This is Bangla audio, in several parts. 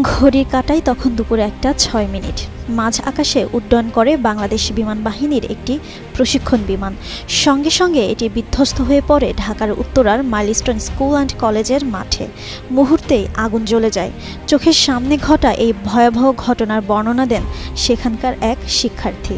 ঘড়ির কাঁটায় তখন দুপুর 1:06। মাঝ আকাশে উড্ডয়ন করে বাংলাদেশ বিমান বাহিনীর একটি প্রশিক্ষণ বিমান। সঙ্গে সঙ্গে এটি বিধ্বস্ত হয়ে পড়ে ঢাকার উত্তরার মাইলস্টোন স্কুল অ্যান্ড কলেজের মাঠে। মুহূর্তেই আগুন জ্বলে যায়। চোখের সামনে ঘটা এই ভয়াবহ ঘটনার বর্ণনা দেন সেখানকার এক শিক্ষার্থী।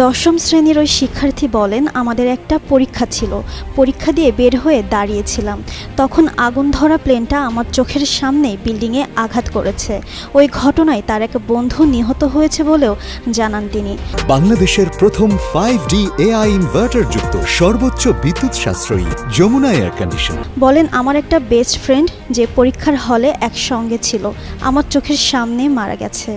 দশম শ্রেণীর ওই শিক্ষার্থী বলেন, আমাদের একটা পরীক্ষা ছিল। পরীক্ষা দিয়ে বের হয়ে দাঁড়িয়েছিলাম। তখন আগুন ধরা প্লেনটা আমার চোখের সামনেই বিল্ডিংয়ে আঘাত করেছে। ওই ঘটনায় তার এক বন্ধু নিহত হয়েছে বলেও জানান তিনি। বাংলাদেশের প্রথম 5D AI ইনভার্টার যুক্ত সর্বোচ্চ বিদ্যুৎ সাশ্রয়ী যমুনা এয়ার কন্ডিশন। বলেন, আমার একটা বেস্ট ফ্রেন্ড যে পরীক্ষার হলে একসঙ্গে ছিল, আমার চোখের সামনে মারা গেছে।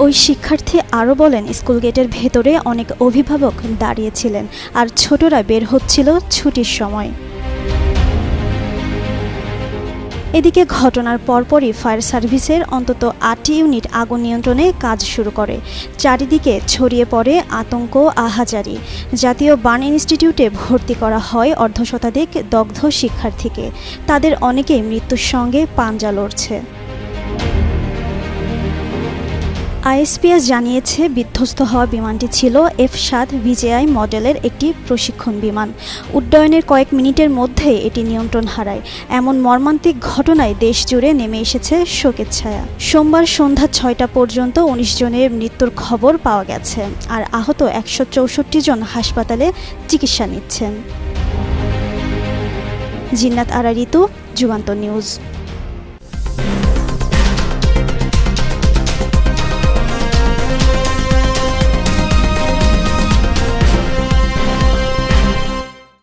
ওই শিক্ষার্থী আরও বলেন, স্কুল গেটের ভেতরে অনেক অভিভাবক দাঁড়িয়েছিলেন আর ছোটরা বের হচ্ছিল ছুটির সময়। এদিকে ঘটনার পরপরই ফায়ার সার্ভিসের অন্তত 8টি ইউনিট আগুন নিয়ন্ত্রণে কাজ শুরু করে। চারিদিকে ছড়িয়ে পড়ে আতঙ্ক, আহাজারি। জাতীয় বার্ন ইনস্টিটিউটে ভর্তি করা হয় অর্ধশতাধিক দগ্ধ শিক্ষার্থীকে। তাদের অনেকেই মৃত্যুর সঙ্গে পাঞ্জা লড়ছে। আইএসপিএস জানিয়েছে, বিধ্বস্ত হওয়া বিমানটি ছিল F-7 VJI মডেলের একটি প্রশিক্ষণ বিমান। উড্ডয়নের কয়েক মিনিটের মধ্যে এটি নিয়ন্ত্রণ হারায়। এমন মর্মান্তিক ঘটনায় দেশ জুড়ে নেমে এসেছে শোকের ছায়া। সোমবার সন্ধ্যা 6টা পর্যন্ত 19 জনের মৃত্যুর খবর পাওয়া গেছে, আর আহত 164 জন হাসপাতালে চিকিৎসা নিচ্ছেন। জিন্নাত আরা ঋতু, যুগান্তর নিউজ।